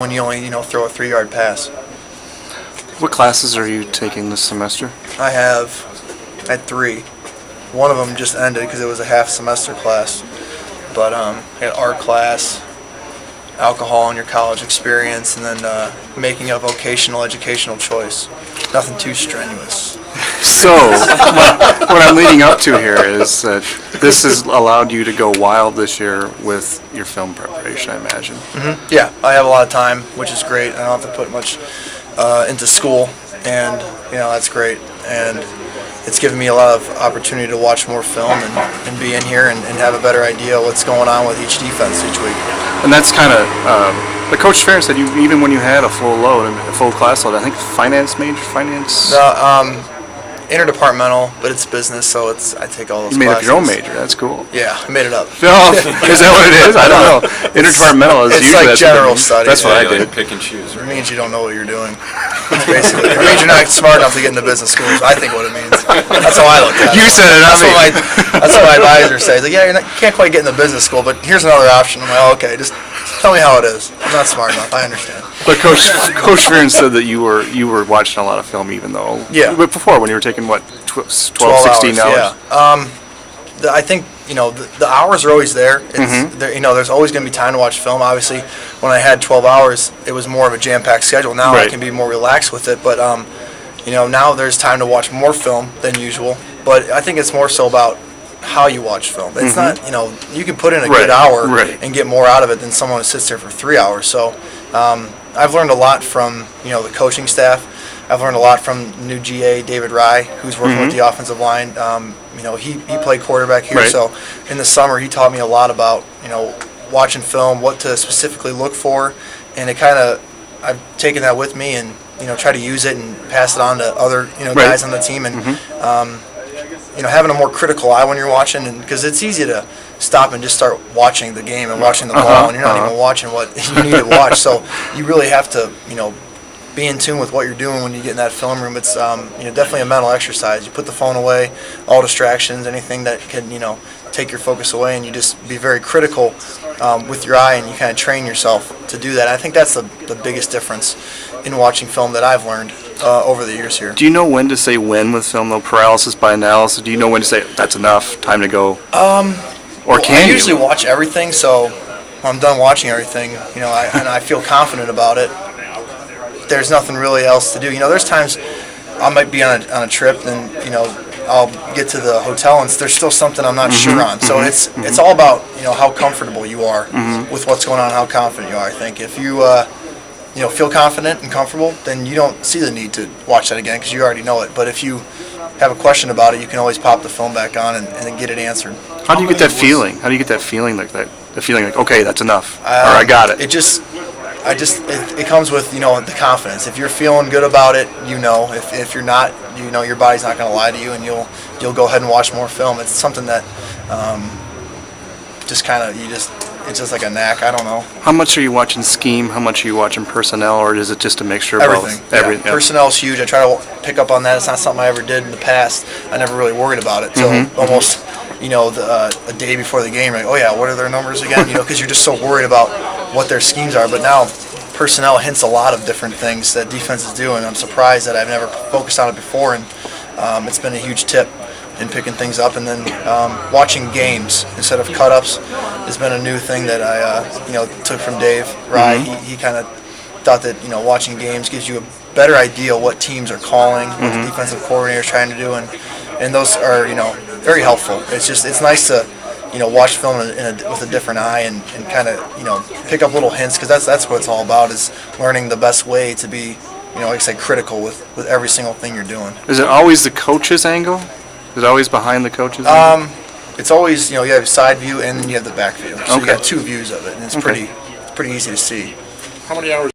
when you only throw a 3-yard pass. What classes are you taking this semester? I had 3. One of them just ended because it was a half semester class. But I had art class, alcohol and your college experience, and then making a vocational educational choice. Nothing too strenuous. So, what I'm leading up to here is that this has allowed you to go wild this year with your film preparation, I imagine. Mm-hmm. Yeah, I have a lot of time, which is great. I don't have to put much into school, and that's great. And it's given me a lot of opportunity to watch more film and be in here and have a better idea of what's going on with each defense each week. And that's kind of, but Coach Farron said even when you had a full load, a full class load, I think finance? No, interdepartmental, but it's business, so I take all those classes. You made up your own major. That's cool. Yeah, I made it up. No, is that what it is? I don't know. Interdepartmental is it's usually like general studies. That's what I did. Pick and choose. It means you don't know what you're doing. Basically, it means you're not smart enough to get into business schools. I think what it means. That's how I look at it. You said it. That's what my advisor says. Like, yeah, you can't quite get into business school, but here's another option. I'm like, oh, okay, just tell me how it is. I'm not smart enough. I understand. But Coach Farron said that you were watching a lot of film, even though. Yeah. But before, when you were taking what 12, 16 hours. Yeah. I think the hours are always there. There's always going to be time to watch film. Obviously, when I had 12 hours, it was more of a jam-packed schedule. Now I can be more relaxed with it. But now there's time to watch more film than usual. But I think it's more so about how you watch film. It's not you can put in a good hour and get more out of it than someone who sits there for 3 hours. So I've learned a lot from the coaching staff. I've learned a lot from new GA David Rye, who's working with the offensive line. He played quarterback here, so in the summer he taught me a lot about watching film, what to specifically look for, and I've taken that with me and try to use it and pass it on to other guys on the team, and having a more critical eye when you're watching, and because it's easy to stop and just start watching the game and watching the ball, and you're not even watching what you need to watch. So you really have to be in tune with what you're doing when you get in that film room. It's definitely a mental exercise. You put the phone away, all distractions, anything that can take your focus away, and you just be very critical with your eye, and you kind of train yourself to do that. I think that's the biggest difference in watching film that I've learned over the years here. Do you know when to say when with film, though? Paralysis by analysis? Do you know when to say that's enough, time to go? Or can I usually watch everything, so when I'm done watching everything, and I feel confident about it, there's nothing really else to do. There's times I might be on a trip, and I'll get to the hotel and there's still something I'm not sure on. So it's all about how comfortable you are with what's going on, how confident you are. I think if you feel confident and comfortable, then you don't see the need to watch that again because you already know it. But if you have a question about it, you can always pop the film back on and get it answered. How do you get that feeling? How do you get that feeling like that? The feeling like, okay, that's enough, or I got it. It comes with the confidence. If you're feeling good about it, if you're not, your body's not going to lie to you, and you'll go ahead and watch more film. It's something that it's just like a knack. I don't know. How much are you watching scheme? How much are you watching personnel, or is it just a mixture of everything? Both? Everything. Yeah. Personnel's huge. I try to pick up on that. It's not something I ever did in the past. I never really worried about it until almost a day before the game. Like, oh yeah, what are their numbers again? Because you're just so worried about what their schemes are. But now personnel hints a lot of different things that defenses do, and I'm surprised that I've never focused on it before, and it's been a huge tip in picking things up. And then watching games instead of cut-ups has been a new thing that I took from Dave Rye. He kind of thought that watching games gives you a better idea what teams are calling, what the defensive coordinator is trying to do, and those are very helpful. It's nice to watch film with a different eye and kind of pick up little hints, because that's what it's all about, is learning the best way to be like I said, critical with every single thing you're doing. Is it always the coach's angle? Is it always behind the coach's angle? It's always you have side view and then you have the back view, so you have two views of it, and it's pretty easy to see. How many hours